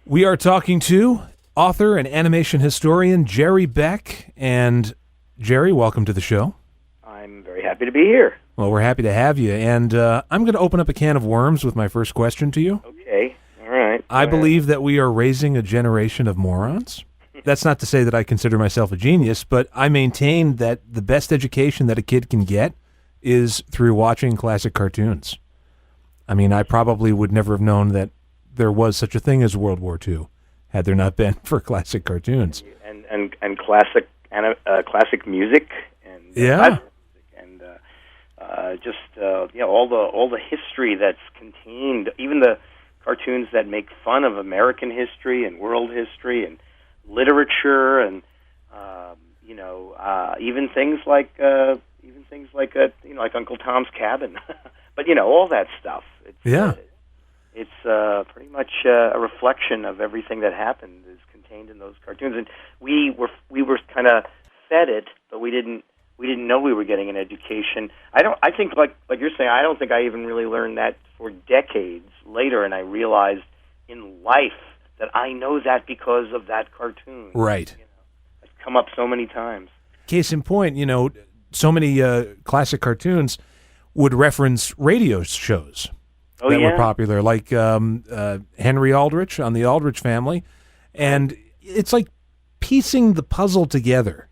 We are talking to author and animation historian Jerry Beck. And Jerry, welcome to the show. I'm very happy to be here. Well, we're happy to have you. And I'm going to open up a can of worms with my first question to you. Okay, all right. I believe that we are raising a generation of morons. That's not to say that I consider myself a genius, but I maintain that the best education that a kid can get is through watching classic cartoons. I mean, I probably would never have known that there was such a thing as World War II had there not been for classic cartoons. And classic music and yeah. And all the history that's contained, even the cartoons that make fun of American history and world history and literature and even things like like Uncle Tom's Cabin, but all that stuff. It's pretty much a reflection of everything that happened is contained in those cartoons, and we were kind of fed it, but we didn't know we were getting an education. I think like you're saying, I don't think I even really learned that for decades later, and I realized in life that I know that because of that cartoon. Right. It's come up so many times. Case in point, so many classic cartoons would reference radio shows that were popular, like Henry Aldrich on the Aldrich Family, and it's like piecing the puzzle together.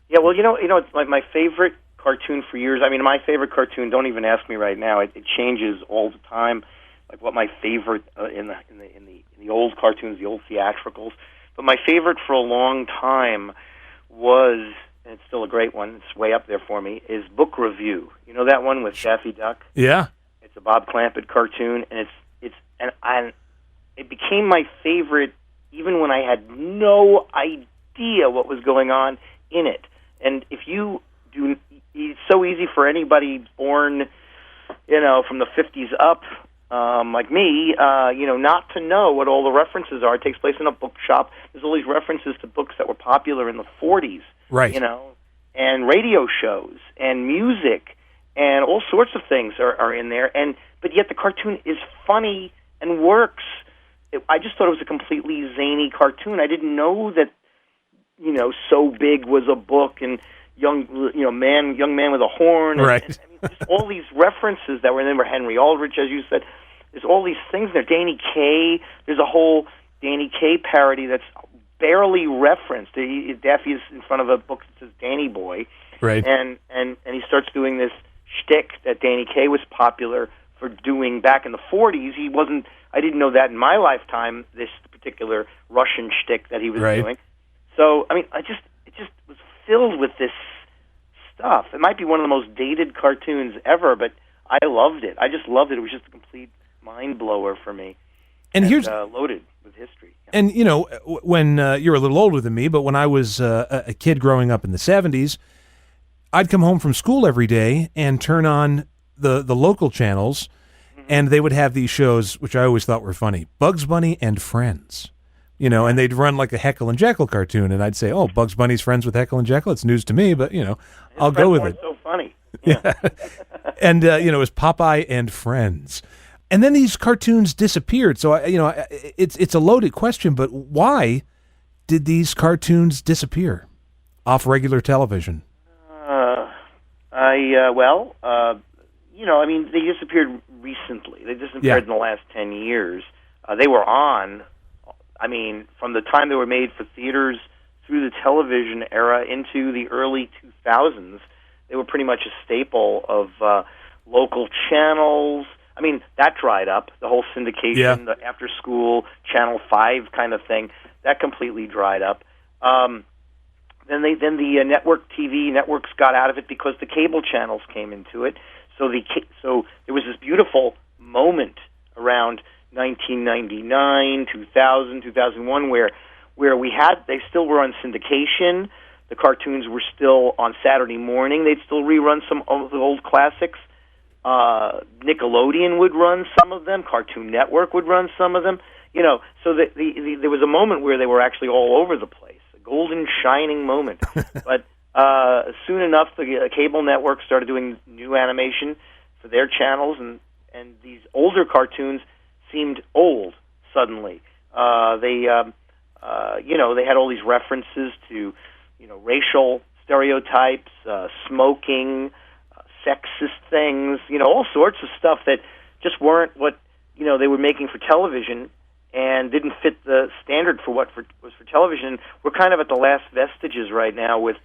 Yeah, well, it's like my favorite cartoon for years. I mean, my favorite cartoon. Don't even ask me right now. It changes all the time. Like what my favorite in the old cartoons, the old theatricals. But my favorite for a long time was, and it's still a great one. It's way up there for me. Is Book Review. You know that one with Daffy Duck? Yeah. It's a Bob Clampett cartoon, and it became my favorite even when I had no idea what was going on in it. And if you do, it's so easy for anybody born, from the 50s up, like me, not to know what all the references are. It takes place in a bookshop. There's all these references to books that were popular in the 40s, right? And radio shows and music and all sorts of things are in there. But yet the cartoon is funny and works. I just thought it was a completely zany cartoon. I didn't know that, So Big was a book and young man with a horn. Right. And just all these references that were in there. Henry Aldrich, as you said. There's all these things there. Danny Kaye. There's a whole Danny Kaye parody that's barely referenced. Daffy is in front of a book that says Danny Boy. Right. And he starts doing this shtick that Danny Kaye was popular for doing back in the 40s. He wasn't. I didn't know that in my lifetime. This particular Russian shtick that he was doing. So I mean, it just was filled with this stuff. It might be one of the most dated cartoons ever, but I loved it. I just loved it. It was just a complete mind blower for me. And here's loaded with history. And when you're a little older than me, but when I was a kid growing up in the 70s, I'd come home from school every day and turn on the local channels, and they would have these shows, which I always thought were funny, Bugs Bunny and Friends. And they'd run like a Heckle and Jekyll cartoon, and I'd say, "Oh, Bugs Bunny's friends with Heckle and Jekyll." It's news to me, but I'll go with it. So funny, yeah. And it was Popeye and Friends, and then these cartoons disappeared. So it's a loaded question, but why did these cartoons disappear off regular television? They disappeared recently. They disappeared in the last 10 years. They were on. From the time they were made for theaters through the television era into the early 2000s, they were pretty much a staple of local channels. That dried up. The whole syndication, the after-school Channel 5 kind of thing, that completely dried up. Then the network TV networks got out of it because the cable channels came into it. So there was this beautiful moment around 1999, 2000, 2001, where they still were on syndication. The cartoons were still on Saturday morning. They'd still rerun some of the old classics. Nickelodeon would run some of them. Cartoon Network would run some of them. So there was a moment where they were actually all over the place, a golden shining moment. But soon enough, the cable network started doing new animation for their channels, and these older cartoons seemed old suddenly. They had all these references to, racial stereotypes, smoking, sexist things, all sorts of stuff that just weren't what, they were making for television and didn't fit the standard for what was for television. We're kind of at the last vestiges right now with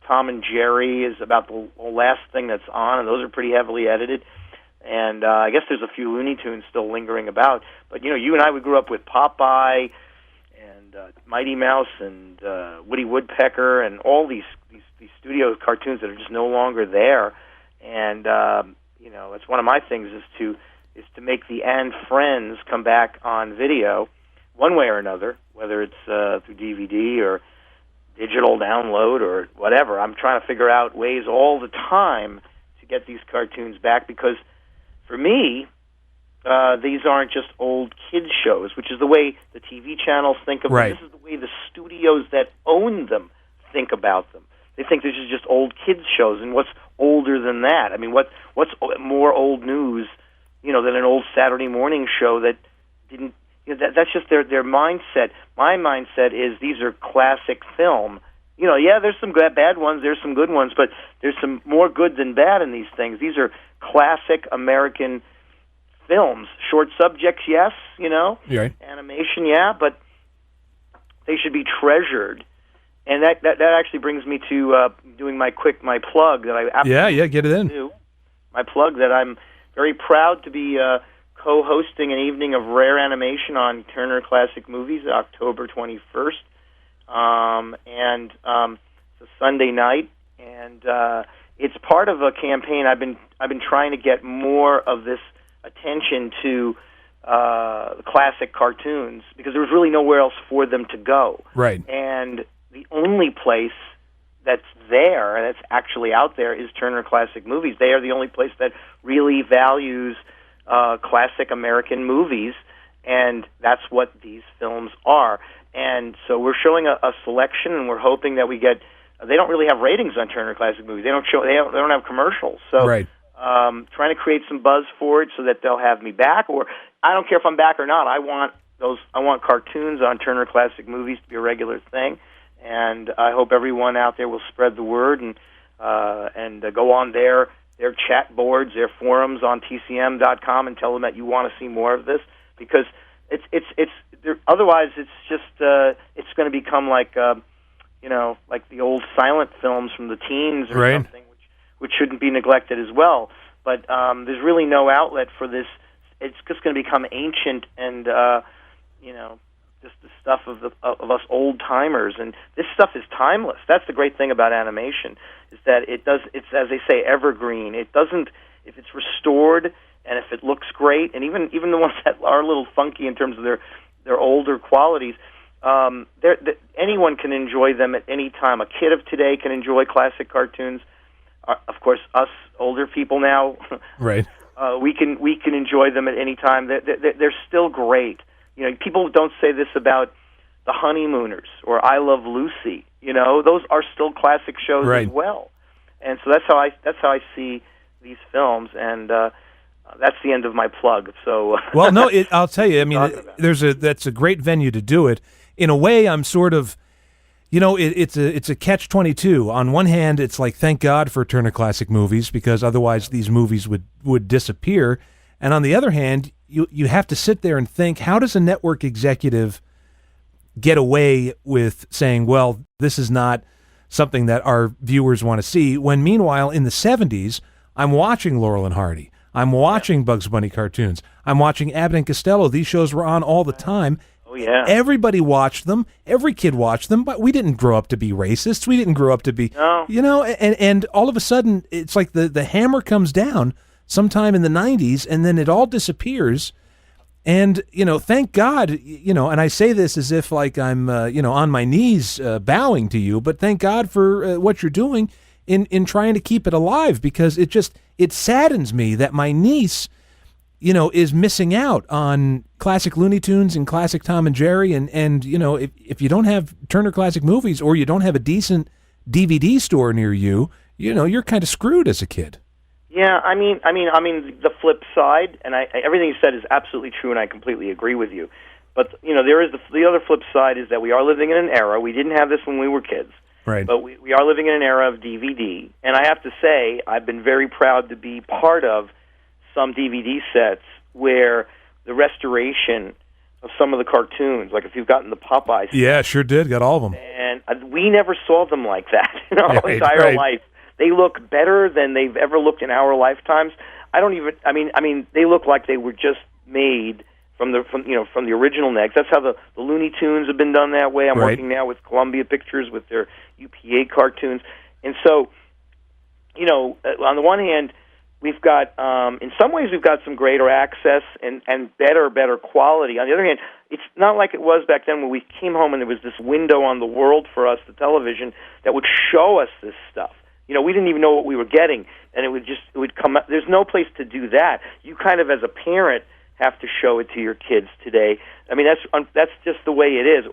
Tom and Jerry is about the last thing that's on, and those are pretty heavily edited. And I guess there's a few Looney Tunes still lingering about. But, you and I, we grew up with Popeye and Mighty Mouse and Woody Woodpecker and all these studio cartoons that are just no longer there. And, it's one of my things is to make the And Friends come back on video one way or another, whether it's through DVD or digital download or whatever. I'm trying to figure out ways all the time to get these cartoons back because, for me, these aren't just old kids shows, which is the way the TV channels think of them. This is the way the studios that own them think about them. They think this is just old kids shows, and what's older than that? I mean, what's more old news, than an old Saturday morning show that didn't? That's just their mindset. My mindset is these are classic film. There's some bad ones, there's some good ones, but there's some more good than bad in these things. These are classic American films. Short subjects, yes, animation, yeah, but they should be treasured. And that actually brings me to doing my plug that I absolutely get it in. Do. My plug that I'm very proud to be co-hosting an evening of rare animation on Turner Classic Movies, October 21st, and it's a Sunday night, and it's part of a campaign. I've been trying to get more of this attention to the classic cartoons because there was really nowhere else for them to go. Right. And the only place that's actually out there is Turner Classic Movies. They are the only place that really values classic American movies, and that's what these films are. And so we're showing a selection, and we're hoping that we get. They don't really have ratings on Turner Classic Movies. They don't have commercials. So right. Trying to create some buzz for it so that they'll have me back. Or I don't care if I'm back or not. I want cartoons on Turner Classic Movies to be a regular thing. And I hope everyone out there will spread the word and go on their chat boards, their forums on tcm.com, and tell them that you want to see more of this because otherwise it's just it's going to become like like the old silent films from the teens or right. something, which shouldn't be neglected as well. But there's really no outlet for this. It's just going to become ancient and just the stuff of us old timers, and this stuff is timeless. That's the great thing about animation, is that it's as they say, evergreen. It doesn't, if it's restored and if it looks great, and even the ones that are a little funky in terms of their older qualities, anyone can enjoy them at any time. A kid of today can enjoy classic cartoons. Of course, us older people now, right? We can enjoy them at any time. They're still great. People don't say this about The Honeymooners or I Love Lucy. Those are still classic shows right. as well. And so that's how I see these films, and that's the end of my plug. So well, no, I'll tell you. I mean, that's a great venue to do it. In a way, I'm sort of, it's a catch-22. On one hand, it's like thank God for Turner Classic Movies because otherwise these movies would disappear. And on the other hand, you have to sit there and think, how does a network executive get away with saying, well, this is not something that our viewers want to see, when meanwhile in the 70s, I'm watching Laurel and Hardy. I'm watching Bugs Bunny cartoons. I'm watching Abbott and Costello. These shows were on all the time. Oh, yeah. Everybody watched them. Every kid watched them, but we didn't grow up to be racists. We didn't grow up to be, and all of a sudden, it's like the hammer comes down sometime in the 90s, and then it all disappears. And, thank God, and I say this as if like I'm, on my knees bowing to you, but thank God for what you're doing in trying to keep it alive, because it saddens me that my niece, is missing out on classic Looney Tunes and classic Tom and Jerry. And if you don't have Turner Classic Movies or you don't have a decent DVD store near you, you're kind of screwed as a kid. Yeah, I mean, the flip side, and everything you said is absolutely true, and I completely agree with you. But there is the other flip side is that we are living in an era. We didn't have this when we were kids, right? But we are living in an era of DVD, and I have to say I've been very proud to be part of some DVD sets where the restoration of some of the cartoons, like if you've gotten the Popeye, yeah, sure did, got all of them, and we never saw them like that in our entire life. They look better than they've ever looked in our lifetimes. I mean, they look like they were just made from the original negs. That's how the Looney Tunes have been done that way. I'm working now with Columbia Pictures with their UPA cartoons, and so on the one hand, we've got in some ways we've got some greater access and better quality. On the other hand, it's not like it was back then when we came home and there was this window on the world for us, the television, that would show us this stuff. We didn't even know what we were getting, and it would come up. There's no place to do that. You kind of, as a parent, have to show it to your kids today. I mean, that's just the way it is.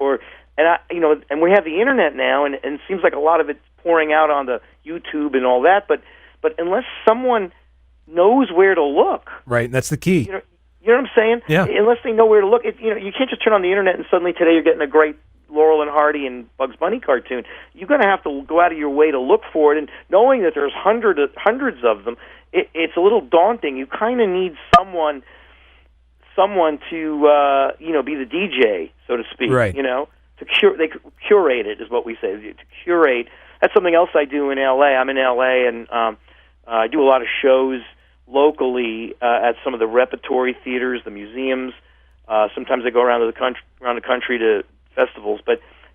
And we have the internet now, and it seems like a lot of it's pouring out on the YouTube and all that. But unless someone knows where to look, right? That's the key. You know what I'm saying? Yeah. Unless they know where to look, you can't just turn on the internet and suddenly today you're getting a great Laurel and Hardy and Bugs Bunny cartoon. You're going to have to go out of your way to look for it, and knowing that there's hundreds of them, it's a little daunting. You kind of need someone to be the DJ, so to speak. Right. They curate it is what we say. To curate. That's something else I do in L.A. I'm in L.A. and I do a lot of shows locally at some of the repertory theaters, the museums. Sometimes I go around the country to festivals,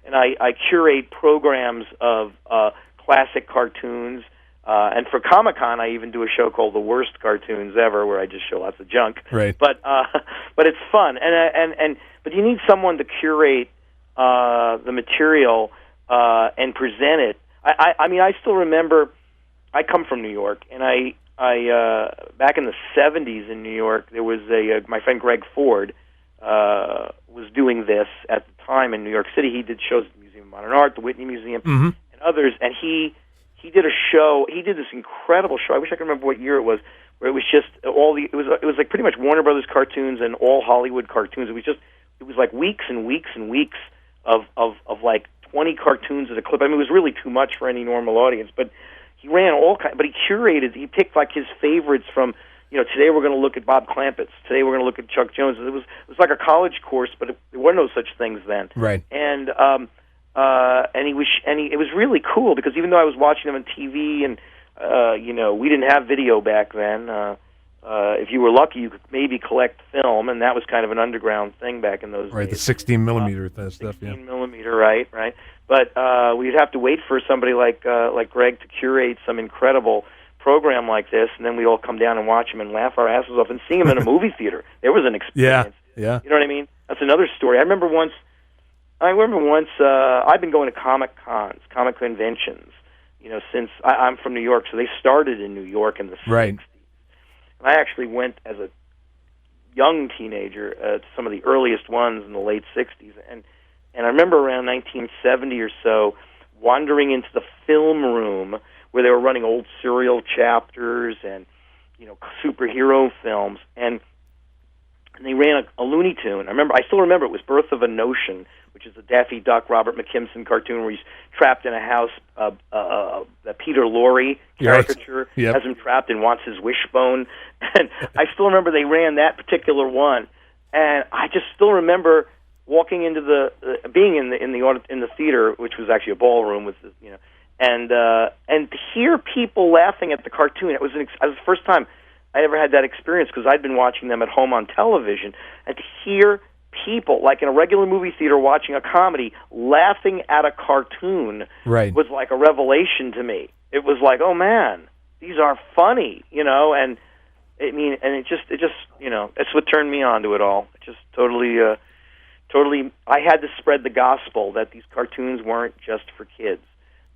and I curate programs of classic cartoons. And for Comic-Con, I even do a show called The Worst Cartoons Ever, where I just show lots of junk. Right. But it's fun, but you need someone to curate the material and present it. I mean, I still remember. I come from New York, and I back in the '70s in New York, there was my friend Greg Ford was doing this at the time in New York City. He did shows at the Museum of Modern Art, the Whitney Museum, and others, and he did a show. He did this incredible show. I wish I could remember what year it was, where it was just it was like pretty much Warner Brothers cartoons and all Hollywood cartoons. It was like weeks and weeks and weeks of like 20 cartoons at a clip. I mean, it was really too much for any normal audience, but he ran all kinds. But he curated. He picked like his favorites from. Today we're going to look at Bob Clampett's. Today we're going to look at Chuck Jones. It was like a college course, but there were no such things then. Right. And it was really cool because even though I was watching him on TV and we didn't have video back then. If you were lucky, you could maybe collect film, and that was kind of an underground thing back in those days. Right, the 16 millimeter stuff. 16 millimeter, right. But we'd have to wait for somebody like Greg to curate some incredible program like this, and then we all come down and watch him and laugh our asses off and see him in a movie theater. There was an experience. Yeah. You know what I mean? That's another story. I remember once I've been going to comic conventions, since I'm from New York, so they started in New York in the 60s. Right. And I actually went as a young teenager to some of the earliest ones in the late 60s. And I remember around 1970 or so wandering into the film room where they were running old serial chapters and, superhero films. And they ran a Looney Tune. I still remember it was Birth of a Notion, which is a Daffy Duck, Robert McKimson cartoon where he's trapped in a house. The Peter Lorre caricature has him trapped and wants his wishbone. And I still remember they ran that particular one. And I just still remember walking into being in the theater, which was actually a ballroom with and to hear people laughing at the cartoon. It was the first time I ever had that experience because I'd been watching them at home on television, and to hear people, like in a regular movie theater watching a comedy, laughing at a cartoon was like a revelation to me. It was like, oh man, these are funny, and it's what turned me on to it all. It just totally, I had to spread the gospel that these cartoons weren't just for kids,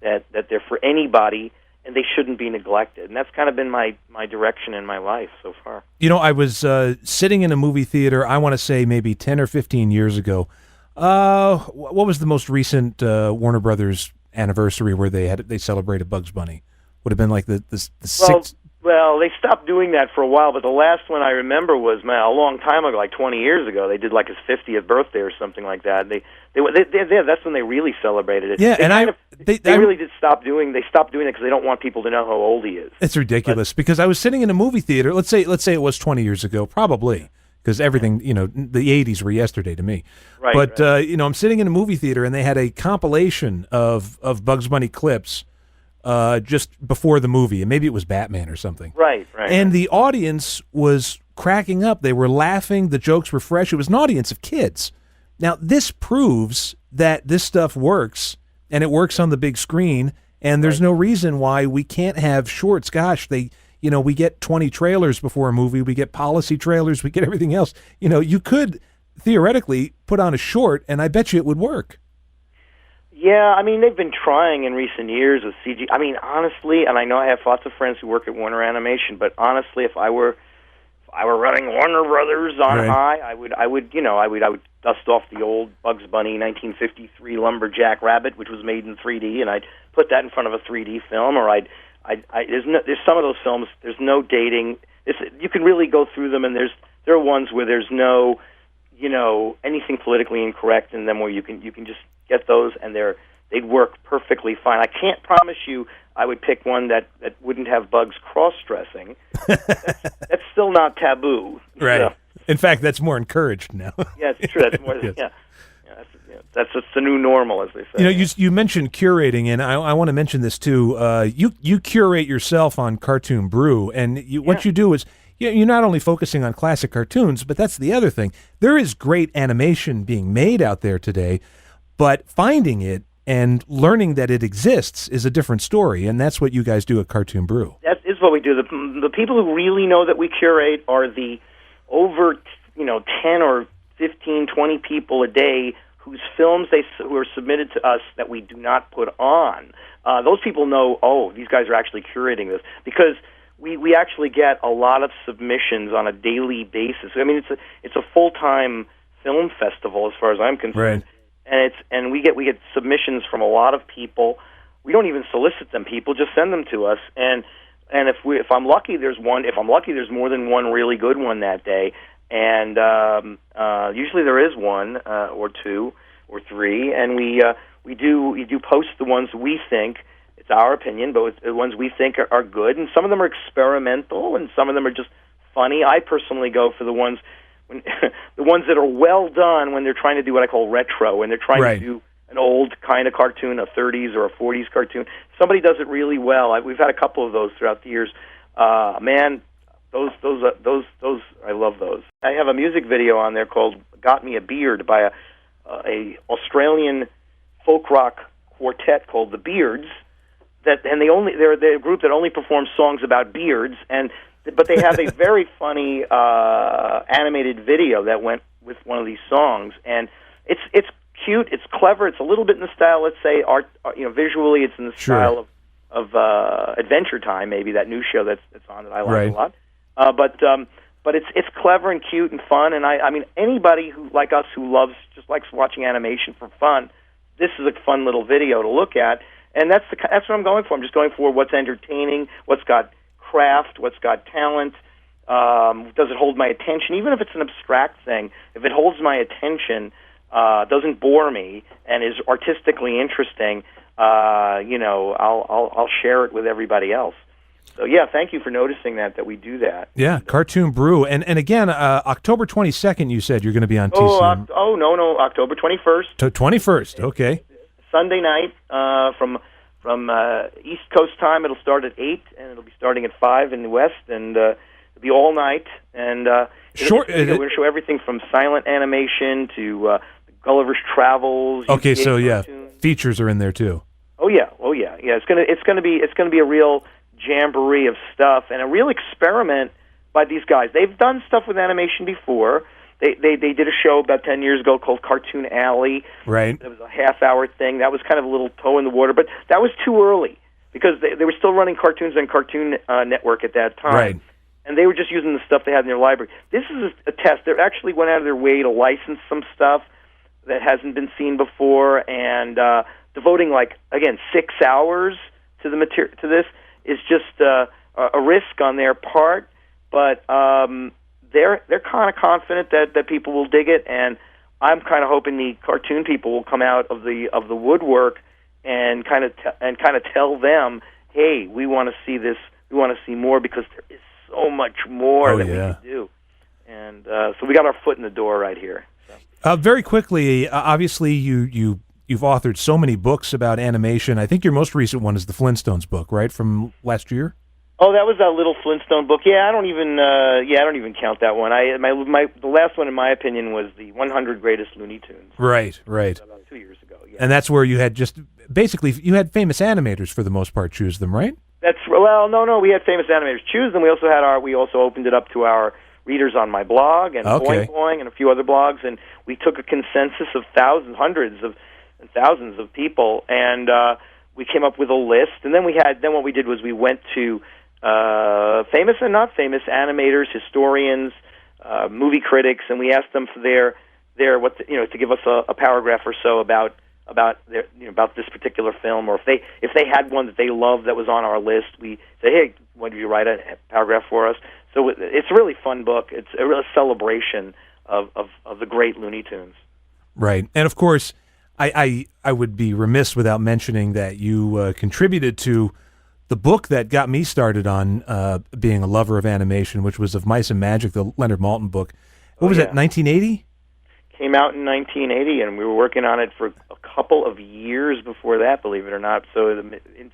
that they're for anybody, and they shouldn't be neglected. And that's kind of been my direction in my life so far. I was sitting in a movie theater, I want to say maybe 10 or 15 years ago. What was the most recent Warner Brothers anniversary where they celebrated Bugs Bunny? Would have been like the Well, they stopped doing that for a while, but the last one I remember was a long time ago, like 20 years ago. They did like his 50th birthday or something like that. That's when they really celebrated it. Yeah, they really did stop doing. They stopped doing it because they don't want people to know how old he is. It's ridiculous because I was sitting in a movie theater. Let's say it was 20 years ago, probably, because everything, the 80s were yesterday to me. Right. But I'm sitting in a movie theater and they had a compilation of Bugs Bunny clips. Just before the movie, and maybe it was Batman or something. Right. And the audience was cracking up. They were laughing. The jokes were fresh. It was an audience of kids. Now, this proves that this stuff works, and it works on the big screen, and there's no reason why we can't have shorts. Gosh, we get 20 trailers before a movie. We get policy trailers. We get everything else. You could theoretically put on a short, and I bet you it would work. Yeah, I mean, they've been trying in recent years with CG. I mean, honestly, and I know I have lots of friends who work at Warner Animation, but honestly, if I were running Warner Brothers on high, I would dust off the old Bugs Bunny 1953 Lumberjack Rabbit, which was made in 3D, and I'd put that in front of a 3D film, or there's some of those films. There's no dating. You can really go through them, and there are ones where there's no, anything politically incorrect in them, where you can just get those, and they'd work perfectly fine. I can't promise you I would pick one that wouldn't have Bugs cross-dressing. That's still not taboo. Right. So. In fact, that's more encourage now. Yeah, it's true. That's more. Yes. That's the new normal, as they say. You mentioned curating, and I want to mention this too. You curate yourself on Cartoon Brew, and what you do is you're not only focusing on classic cartoons, but that's the other thing. There is great animation being made out there today, but finding it and learning that it exists is a different story, and that's what you guys do at Cartoon Brew. That is what we do. The people who really know that we curate are the over 10 or 15, 20 people a day whose films who are submitted to us that we do not put on. Those people know, these guys are actually curating this, because we actually get a lot of submissions on a daily basis. I mean, it's a full-time film festival as far as I'm concerned. Right. And we get submissions from a lot of people. We don't even solicit them. People just send them to us, and if I'm lucky, there's one. If I'm lucky, there's more than one really good one that day. And usually there is one or two or three, and we do post the ones we think. It's our opinion, but the ones we think are good, and some of them are experimental, and some of them are just funny. I personally go for the ones the ones that are well done when they're trying to do what I call retro, when they're trying to do an old kind of cartoon, a 30s or a 40s cartoon. Somebody does it really well. We've had a couple of those throughout the years. Man, those I love those. I have a music video on there called "Got Me a Beard" by a Australian folk rock quartet called the Beards. They're a group that only performs songs about beards, but they have a very funny animated video that went with one of these songs, and it's cute, it's clever, it's a little bit in the style, let's say, visually, it's in the style of Adventure Time, maybe that new show that's on that I like a lot. But it's clever and cute and fun, and I mean anybody who like us who likes watching animation for fun, this is a fun little video to look at, and that's what I'm going for. I'm just going for what's entertaining, what's got craft, what's got talent. Does it hold my attention? Even if it's an abstract thing, if it holds my attention, doesn't bore me, and is artistically interesting, I'll share it with everybody else. So yeah, thank you for noticing that we do that. Yeah, Cartoon Brew, and again, October 22nd. You said you're going to be on TCM. No, October 21st. 21st, okay. Sunday night from East Coast time. It'll start at 8, and it'll be starting at 5 in the West, and it'll be all night. And we're going to show everything from silent animation to Gulliver's Travels. Okay, so cartoons. Features are in there too. Oh yeah. It's gonna be a real jamboree of stuff and a real experiment by these guys. They've done stuff with animation before. They did a show about 10 years ago called Cartoon Alley. Right. It was a half-hour thing. That was kind of a little toe in the water, but that was too early because they were still running cartoons on Cartoon Network at that time. Right. And they were just using the stuff they had in their library. This is a test. They actually went out of their way to license some stuff that hasn't been seen before, and devoting 6 hours to the to this is just a risk on their part, but they're kind of confident that people will dig it, and I'm kind of hoping the cartoon people will come out of the woodwork and kind of tell them, hey, we want to see this, we want to see more, because there is so much more we can do. And so we got our foot in the door right here. So. Very quickly, obviously you've authored so many books about animation. I think your most recent one is the Flintstones book, right, from last year? Oh, that was that little Flintstone book. Yeah, I don't even count that one. The last one, in my opinion, was the 100 Greatest Looney Tunes. Right. About 2 years ago. Yeah. And that's where you had you had famous animators for the most part choose them, right? No, we had famous animators choose them. We also opened it up to our readers on my blog and Boing Boing and a few other blogs, and we took a consensus of hundreds and thousands of people, and we came up with a list. And then what we did was we went to famous and not famous animators, historians, movie critics, and we asked them for their to give us a paragraph or so about this particular film, or if they had one that they loved that was on our list, we say, hey, why don't you write a paragraph for us? So it's a really fun book. It's a real celebration of the great Looney Tunes. Right, and of course, I would be remiss without mentioning that you contributed to the book that got me started on being a lover of animation, which was Of Mice and Magic, the Leonard Maltin book. What was that, 1980? Came out in 1980, and we were working on it for a couple of years before that, believe it or not. So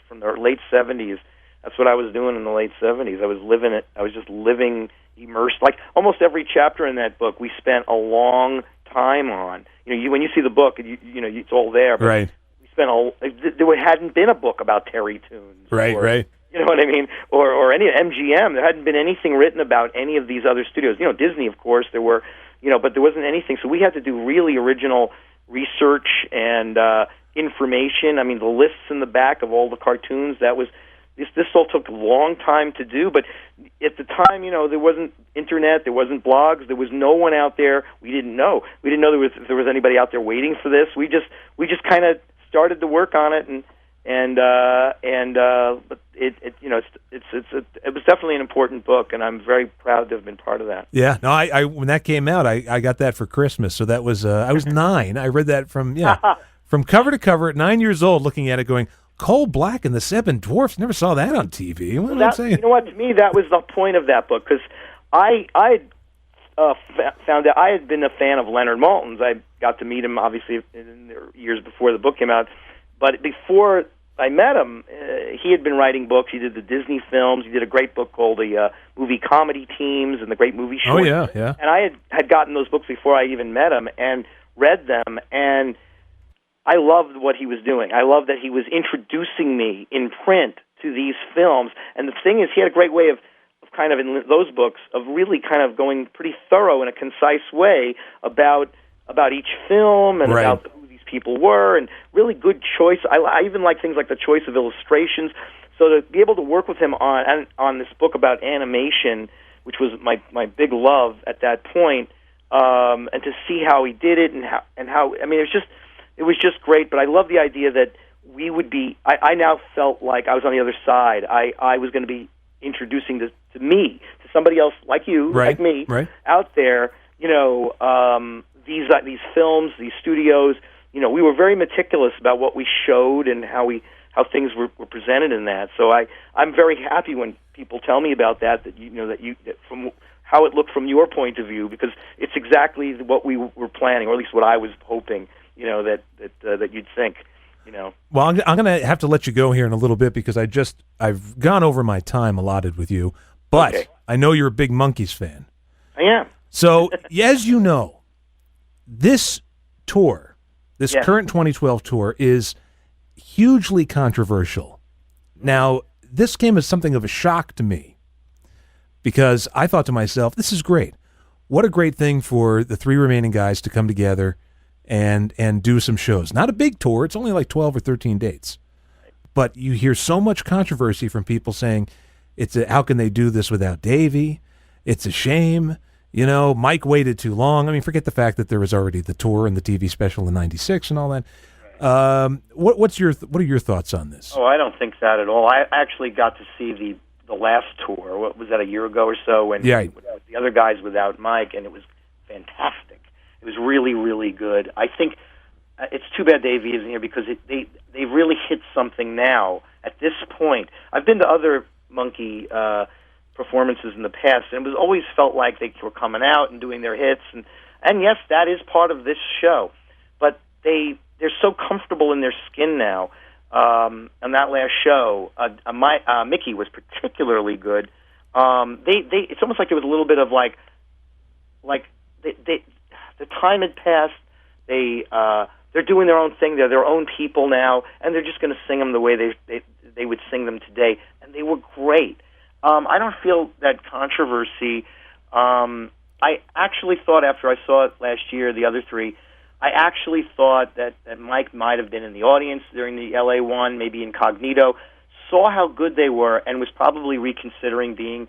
from the late 70s, that's what I was doing in the late 70s. I was living it. I was just living immersed. Like almost every chapter in that book, we spent a long time on. When you see the book, it's all there. But right. There hadn't been a book about Terry Toons. Right. You know what I mean? Or any MGM. There hadn't been anything written about any of these other studios. Disney, of course, there were, but there wasn't anything. So we had to do really original research and information. I mean, the lists in the back of all the cartoons, this all took a long time to do, but at the time, there wasn't internet, there wasn't blogs, there was no one out there. We didn't know if there was anybody out there waiting for this. We just kind of started to work on it, but it was definitely an important book, and I'm very proud to have been part of that. Yeah, no, I when that came out, I got that for Christmas. So that was I was 9. I read that from cover to cover at 9 years old, llking at it, going, Coal Black and the Seven Dwarfs. Never saw that on TV. What am I saying? You know what? To me, that was the point of that book, because I found out I had been a fan of Leonard Maltin's. I got to meet him, obviously, in the years before the book came out. But before I met him, he had been writing books. He did the Disney films. He did a great book called the Movie Comedy Teams and the Great Movie Shorts. Oh, yeah. And I had gotten those books before I even met him and read them, and I loved what he was doing. I loved that he was introducing me in print to these films. And the thing is, he had a great way of kind of, in those books, of really kind of going pretty thorough in a concise way about each film and about who these people were, and really good choice. I even like things like the choice of illustrations. So to be able to work with him on this book about animation, which was my big love at that point, and to see how he did it and how I mean, it was just great. But I love the idea that we would be. I now felt like I was on the other side. I was going to be introducing to somebody else like you, like me, out there. These films, these studios. We were very meticulous about what we showed and how things were presented in that. So I'm very happy when people tell me about that from how it looked from your point of view, because it's exactly what we were planning, or at least what I was hoping, that you'd think. Well, I'm going to have to let you go here in a little bit, because I've gone over my time allotted with you, but I know you're a big Monkees fan. I am. So, as you know, this tour, current 2012 tour, is hugely controversial. Now, this came as something of a shock to me, because I thought to myself, this is great. What a great thing for the 3 remaining guys to come together and do some shows. Not a big tour. It's only like 12 or 13 dates. But you hear so much controversy from people saying, how can they do this without Davey? It's a shame. Mike waited too long. I mean, forget the fact that there was already the tour and the TV special in '96 and all that. What are your thoughts on this? Oh, I don't think that at all. I actually got to see the last tour. What was that, a year ago or so? When the other guys without Mike, and it was fantastic. It was really, really good. I think it's too bad Davey isn't here because they've really hit something now at this point. I've been to other Monkee performances in the past, and it was always felt like they were coming out and doing their hits, and yes, that is part of this show, but they're so comfortable in their skin now. On that last show, Mickey was particularly good. It's almost like there was a little bit of like the time had passed. They're doing their own thing. They're their own people now, and they're just going to sing them the way they would sing them today, and they were great. I don't feel that controversy. I actually thought after I saw it last year, the other three, I actually thought that Mike might have been in the audience during the LA one, maybe incognito, saw how good they were, and was probably reconsidering being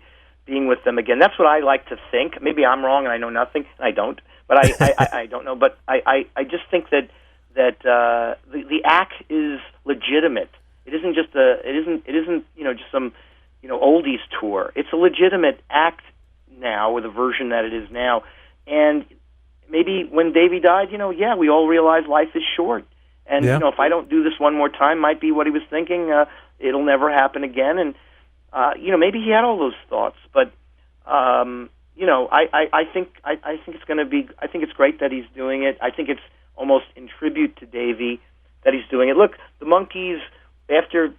with them again. That's what I like to think. Maybe I'm wrong and I know nothing, and I don't. But I don't know. But I just think that the act is legitimate. It isn't just just some oldies tour. It's a legitimate act now with a version that it is now. And maybe when Davey died, we all realize life is short. And if I don't do this one more time, might be what he was thinking. It'll never happen again. And maybe he had all those thoughts. But I think it's going to be. I think it's great that he's doing it. I think it's almost in tribute to Davey that he's doing it. Look, the Monkees after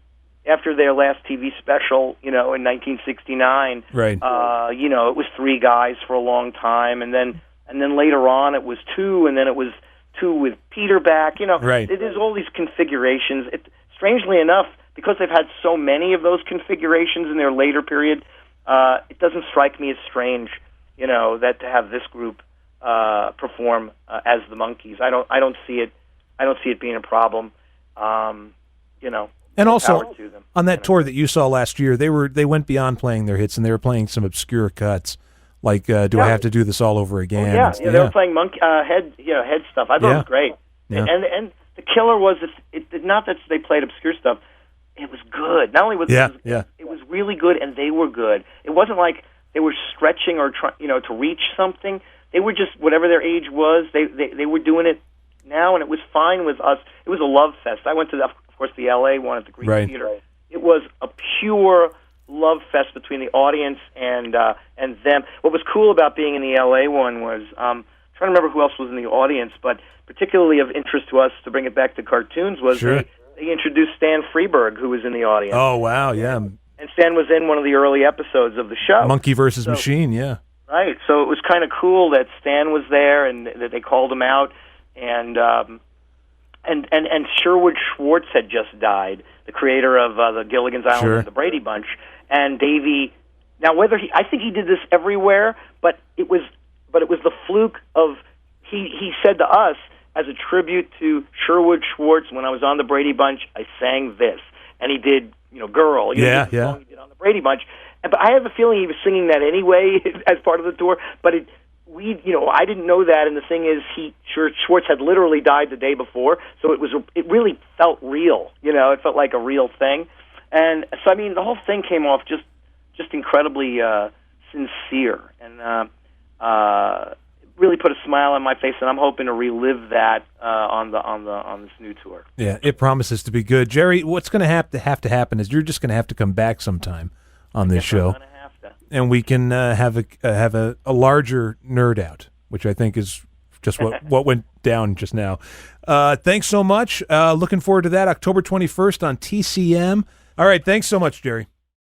their last TV special, in 1969, right? It was three guys for a long time, and then later on it was two, and then it was two with Peter back. Right. There's all these configurations. Strangely enough, because they've had so many of those configurations in their later period, it doesn't strike me as strange, that to have this group perform as the Monkees. I don't see it. I don't see it being a problem. And also, on that tour that you saw last year, they went beyond playing their hits, and they were playing some obscure cuts, like "Do I Have to Do This All Over Again?" They were playing head stuff. I thought it was great. Yeah. And the killer was not that they played obscure stuff. It was good. Not only was it was really good, and they were good. It wasn't like they were stretching or to reach something. They were just whatever their age was. They were doing it now, and it was fine with us. It was a love fest. I went to of course the LA one at the Greek Theater. It was a pure love fest between the audience and them. What was cool about being in the LA one was trying to remember who else was in the audience, but particularly of interest to us to bring it back to cartoons was they introduced Stan Freberg, who was in the audience. Oh wow, yeah. And Stan was in one of the early episodes of the show. Monkey versus Machine, yeah. Right. So it was kind of cool that Stan was there and that they called him out, and Sherwood Schwartz had just died, the creator of the Gilligan's Island and the Brady Bunch. And Davey, now I think he did this everywhere, but it was the fluke of he said to us as a tribute to Sherwood Schwartz, when I was on the Brady Bunch, I sang this, and he did Girl, the song he did on the Brady Bunch. But I have a feeling he was singing that anyway as part of the tour. But I didn't know that, and the thing is, Schwartz had literally died the day before, so it really felt real. It felt like a real thing, and so the whole thing came off just incredibly sincere, and really put a smile on my face. And I'm hoping to relive that on this new tour. Yeah, it promises to be good. Jerry, what's going to have to happen is you're just going to have to come back sometime on this show. And we can have a larger nerd out, which I think is just what went down just now. Thanks so much. Looking forward to that, October 21st on TCM. All right, thanks so much, Jerry.